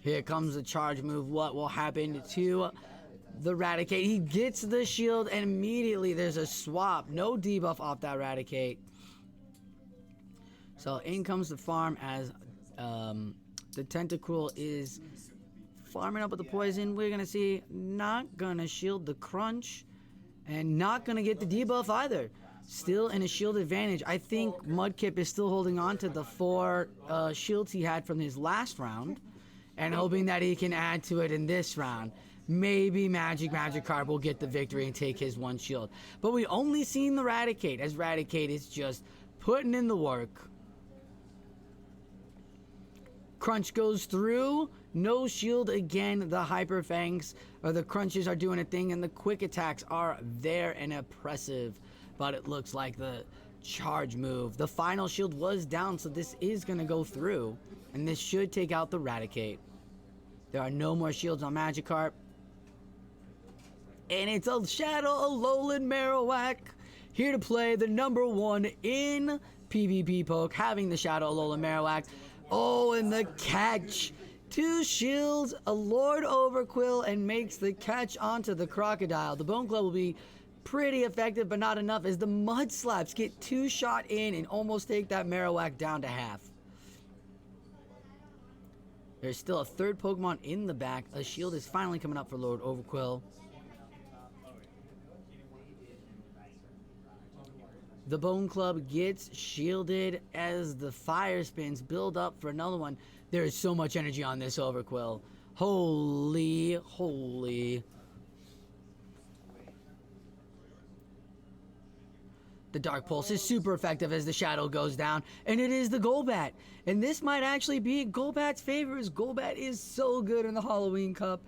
Here comes the charge move. What will happen to the Raticate? He gets the shield and immediately there's a swap. No debuff off that Raticate. So in comes the farm as the Tentacruel is farming up with the poison. We're gonna see, not gonna shield the crunch and not gonna get the debuff either. Still in a shield advantage. I think Mudkip is still holding on to the 4 shields he had from his last round and hoping that he can add to it in this round. maybe Magikarp will get the victory and take his one shield. But we only seen the Raticate, as Raticate is just putting in the work. Crunch goes through, no shield again. The Hyper Fangs, or the Crunches, are doing a thing, and the Quick Attacks are there and oppressive. But it looks like the charge move. The final shield was down, so this is going to go through, and this should take out the Raticate. There are no more shields on Magikarp. And it's a Shadow Alolan Marowak here to play the #1 in PvP Poke, having the Shadow Alolan Marowak. Oh, and the catch. 2 shields, a Lord Overquill, and makes the catch onto the Crocodile. The Bone Club will be pretty effective, but not enough, as the Mud Slaps get 2 shot in and almost take that Marowak down to half. There's still a third Pokemon in the back. A shield is finally coming up for Lord Overquill. The Bone Club gets shielded as the fire spins build up for another one. There is so much energy on this Overquill. Holy, holy. The Dark Pulse is super effective as the shadow goes down, and it is the Golbat. And this might actually be Golbat's favor, as Golbat is so good in the Halloween Cup.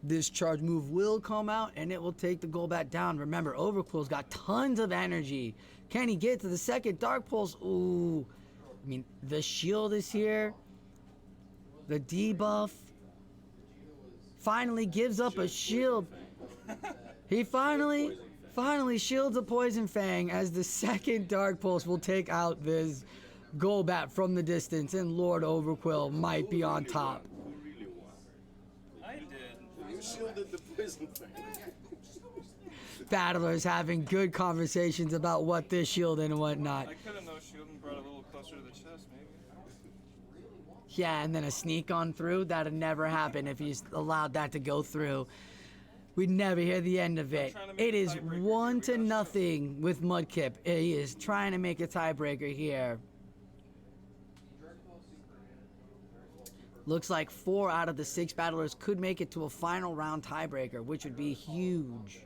This charge move will come out, and it will take the Golbat down. Remember, Overquill's got tons of energy. Can he get to the second Dark Pulse? Ooh. I mean, the shield is here. The debuff finally gives up a shield. He finally shields a Poison Fang, as the second Dark Pulse will take out this Golbat from the distance, and Lord Overquill might be on top. Who really won? I did. You shielded the Poison Fang. Battlers having good conversations about what this shield and whatnot. I could have no shield and brought it a little closer to the chest, maybe. Yeah, and then a sneak on through. That'd never happen if you allowed that to go through. We'd never hear the end of it. It is 1-0 with Mudkip. He is trying to make a tiebreaker here. Looks like 4 out of the 6 battlers could make it to a final round tiebreaker, which would be huge.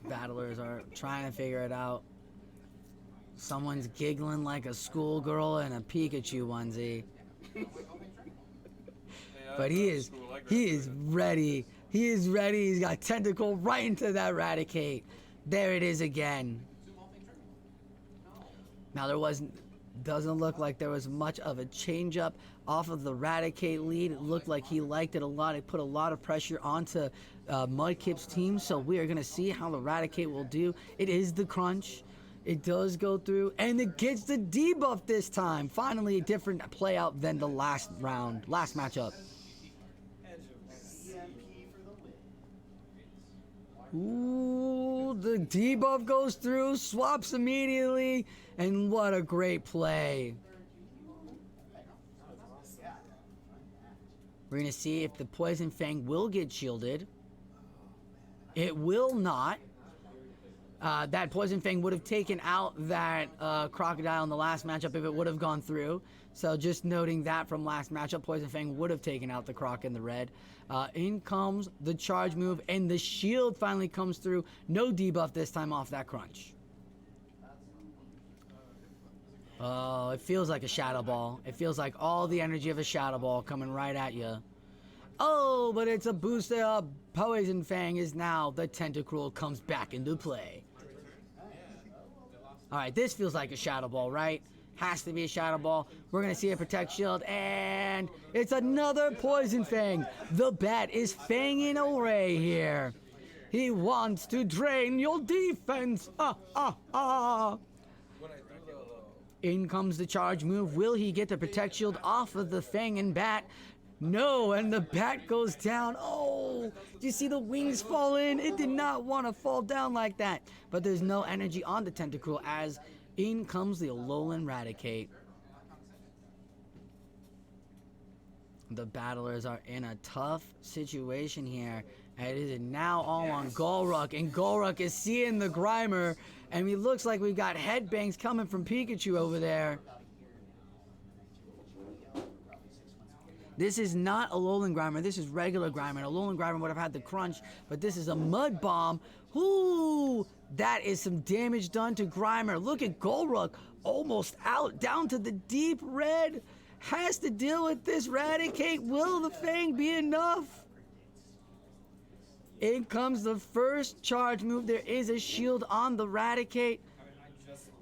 Battlers are trying to figure it out. Someone's giggling like a schoolgirl in a Pikachu onesie. But he is ready. He is ready. He's got Tentacle right into that Raticate. There it is again. Now doesn't look like there was much of a change up off of the Raticate lead. It looked like he liked it a lot. It put a lot of pressure onto Mudkip's team. So we are going to see how the Raticate will do. It is the Crunch. It does go through, and it gets the debuff this time. Finally, a different play out than the last round, last matchup. Ooh, the debuff goes through, swaps immediately, and what a great play. We're going to see if the Poison Fang will get shielded. It will not. That Poison Fang would have taken out that Crocodile in the last matchup if it would have gone through. So just noting that from last matchup, Poison Fang would have taken out the Croc in the red. In comes the charge move, and the shield finally comes through. No debuff this time off that Crunch. Oh, it feels like a Shadow Ball. It feels like all the energy of a Shadow Ball coming right at you. Oh, but it's a boost up. Poison Fang is now the Tentacruel comes back into play. Alright, this feels like a Shadow Ball, right? Has to be a Shadow Ball. We're going to see a Protect Shield, and it's another Poison Fang. The bat is fanging away here. He wants to drain your defense. In comes the charge move. Will he get the Protect Shield off of the Fang and bat? No, and the bat goes down. Oh, do you see the wings fall in? It did not want to fall down like that. But there's no energy on the Tentacruel, as in comes the Alolan Raticate. The battlers are in a tough situation here. And it is now all on Golruck, and Golruck is seeing the Grimer, and it looks like we've got headbangs coming from Pikachu over there. This is not a Alolan Grimer. This is regular Grimer. Alolan Grimer would have had the crunch, but this is a Mud Bomb. Ooh, that is some damage done to Grimer. Look at Golruk, almost out, down to the deep red. Has to deal with this Raticate. Will the Fang be enough? In comes the first charge move. There is a shield on the Raticate.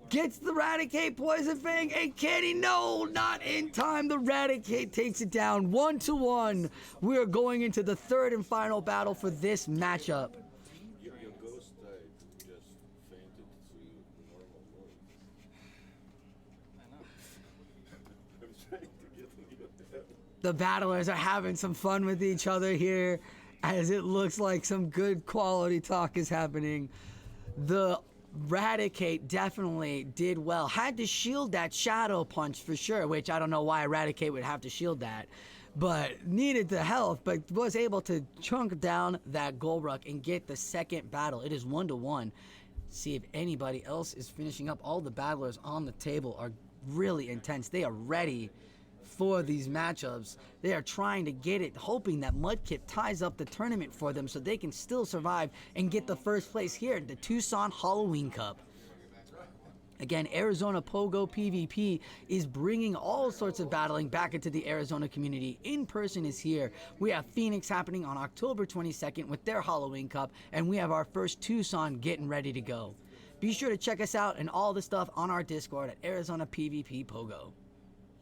Gets the Raticate, Poison Fang, and can he? No, not in time. The Raticate takes it down 1-1. We are going into the third and final battle for this matchup. Your ghost type just fainted to normal mode. I'm trying to get you. The battlers are having some fun with each other here, as it looks like some good quality talk is happening. The Raticate definitely did well. Had to shield that Shadow Punch for sure, which I don't know why Raticate would have to shield that, but needed the health, but was able to chunk down that Golruk and get the second battle. It is 1-1. See if anybody else is finishing up. All the battlers on the table are really intense. They are ready for these matchups. They are trying to get it, hoping that Mudkip ties up the tournament for them so they can still survive and get the first place here at the Tucson Halloween Cup. Again, Arizona PoGo PVP is bringing all sorts of battling back into the Arizona community. In person is here. We have Phoenix happening on October 22nd with their Halloween Cup, and we have our first Tucson getting ready to go. Be sure to check us out and all the stuff on our Discord at Arizona PVP PoGo.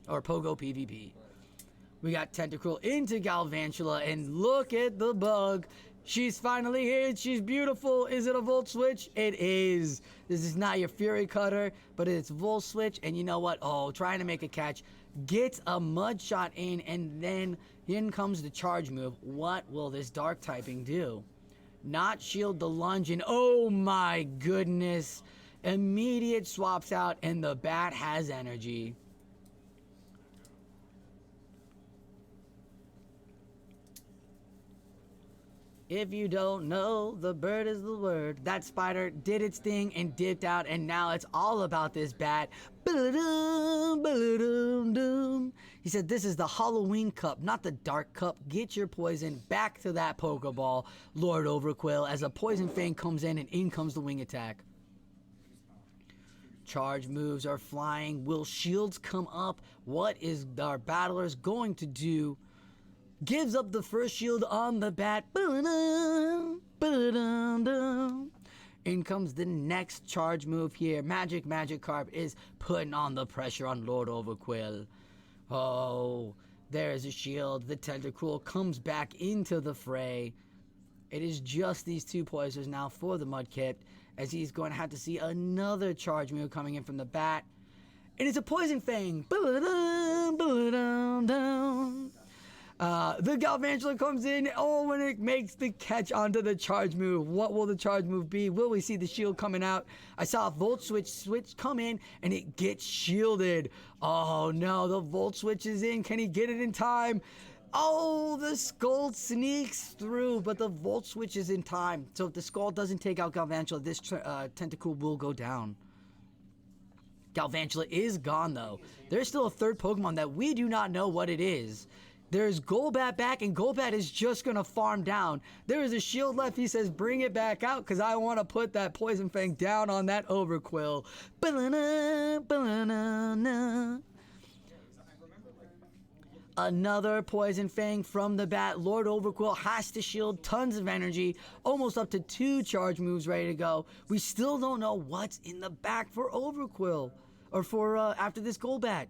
Or PoGo PVP. We got Tentacruel into Galvantula, and look at the bug. She's finally here. She's beautiful. Is it a Volt Switch? It is. This is not your Fury Cutter, but it's Volt Switch. And you know what? Oh, trying to make a catch. Gets a Mud Shot in, and then in comes the charge move. What will this Dark typing do? Not shield the lunge, and oh my goodness. Immediate swaps out, and the bat has energy. If you don't know, the bird is the word. That spider did its thing and dipped out, and now it's all about this bat. Ba-da-dum, ba-da-dum-dum. He said this is the Halloween Cup, not the Dark Cup. Get your poison back to that Pokeball, Lord Overquill, as a Poison Fang comes in and comes the wing attack. Charge moves are flying. Will shields come up? What is our battlers going to do? Gives up the first shield on the bat. Ba-da-dum, ba-da-dum-dum. In comes the next charge move here. Magikarp is putting on the pressure on Lord Overquill. Oh, there's a shield. The Tentacruel comes back into the fray. It is just these two poisons now for the Mudkip, as he's going to have to see another charge move coming in from the bat. And it's a Poison Fang. Ba-da-dum, ba-da-dum-dum. The Galvantula comes in. Oh, and it makes the catch onto the charge move. What will the charge move be? Will we see the shield coming out? I saw a Volt Switch come in, and it gets shielded. Oh no, the Volt Switch is in. Can he get it in time? Oh, the Skull sneaks through, but the Volt Switch is in time. So if the Skull doesn't take out Galvantula, this Tentacool will go down. Galvantula is gone, though. There's still a third Pokemon that we do not know what it is. There's Golbat back, and Golbat is just going to farm down. There is a shield left. He says, bring it back out, because I want to put that Poison Fang down on that Overquill. Ba-la-na, ba-la-na-na. Another Poison Fang from the bat. Lord Overquill has to shield, tons of energy, almost up to 2 charge moves ready to go. We still don't know what's in the back for Overquill, or for after this Golbat.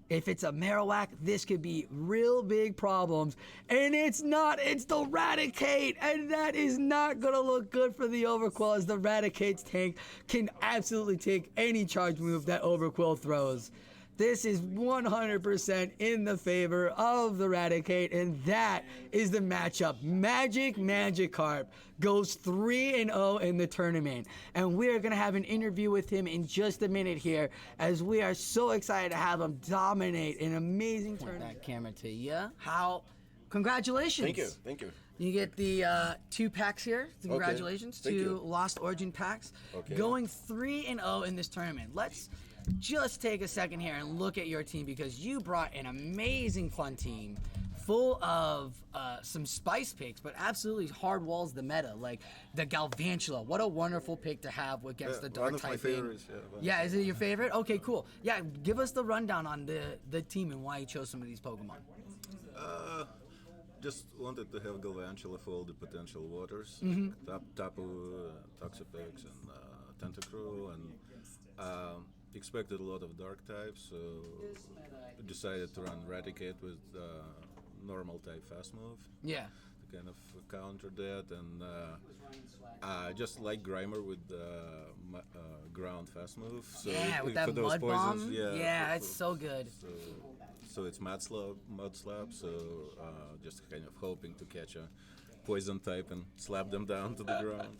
If it's a Marowak, this could be real big problems. And it's not, it's the Raticate, and that is not gonna look good for the Overquill, as the Raticate's tank can absolutely take any charge move that Overquill throws. This is 100% in the favor of the Raticate, and that is the matchup. Magikarp goes 3-0 in the tournament, and we're going to have an interview with him in just a minute here, as we are so excited to have him dominate an amazing tournament. That camera to you. Congratulations. Thank you. You get the 2 packs here. Congratulations. Okay. 2 Lost Origin packs. Okay. Going 3-0 in this tournament. Let's just take a second here and look at your team, because you brought an amazing fun team full of some spice picks, but absolutely hard walls the meta, like the Galvantula. What a wonderful pick to have against the dark one of my typing. favorites. Yeah, is it your favorite? Okay, cool. Yeah, give us the rundown on the team and why you chose some of these Pokemon. Just wanted to have Galvantula for all the potential waters, Tapu, Toxapex, and Tentacruel, and expected a lot of dark types, so decided to run Raticate with normal type fast move. Yeah. To kind of counter that, and I just like Grimer with ground fast move. So Yeah, with for that those mud poisons, bomb. Yeah, It's so good. So it's mud slap. So just kind of hoping to catch a poison type and slap them down to the ground.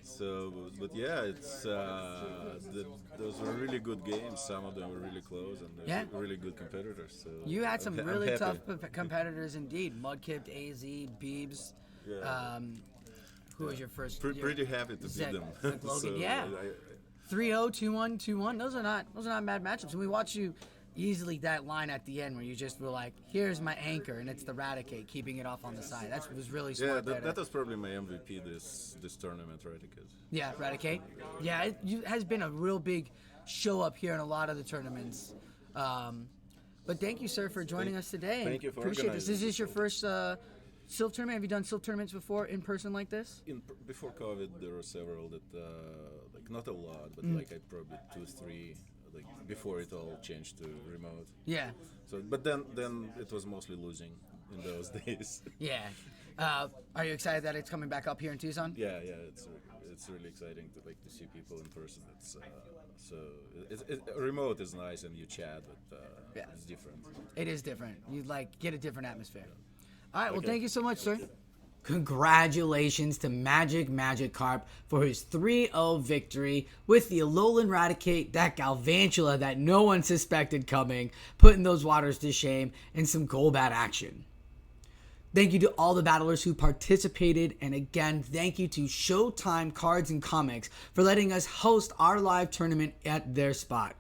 So, but yeah, it's those were really good games. Some of them were really close, and they're really good competitors. So You had some I'm really happy. tough competitors indeed. Mudkip, AZ, Beebs. Yeah. Who was your first? Pretty happy to Zach- beat them. Zach Logan, So, yeah. 3-0, 2-1, 2-1. Those are not bad matchups. And we watched you easily that line at the end where you just were like, "Here's my anchor," and it's the Raticate, keeping it off on the side. That was really yeah, smart. there that to- was probably my MVP this tournament, right? Because Yeah, Raticate. Yeah, it has been a real big show up here in a lot of the tournaments. But thank you, sir, for joining us today. Thank you for Appreciate this. organizing. Is this your first Silph tournament? Have you done Silph tournaments before in person like this? before COVID, there were several that like not a lot, but like I probably 2-3 like before it all changed to remote. Yeah. So, but then it was mostly losing in those days. Yeah. Are you excited that it's coming back up here in Tucson? Yeah, it's really exciting to see people in person. It's remote is nice and you chat, but it's different. It is different. You get a different atmosphere. All right. Well, Okay. thank you so much, sir. Congratulations to Magic Carp for his 3-0 victory with the Alolan Raticate, that Galvantula that no one suspected coming, putting those waters to shame, and some Golbat action. Thank you to all the battlers who participated, and again, thank you to Showtime Cards and Comics for letting us host our live tournament at their spot.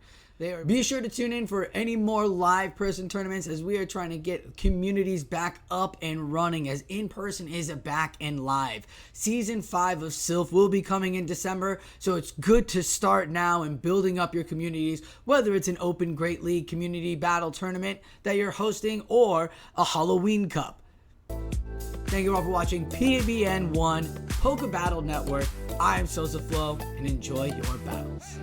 Be sure to tune in for any more live person tournaments as we are trying to get communities back up and running as in-person is back and live. Season 5 of Silph will be coming in December, so it's good to start now and building up your communities, whether it's an open Great League community battle tournament that you're hosting or a Halloween Cup. Thank you all for watching PBN1 Poke Battle Network. I am Sosa Flo, and enjoy your battles.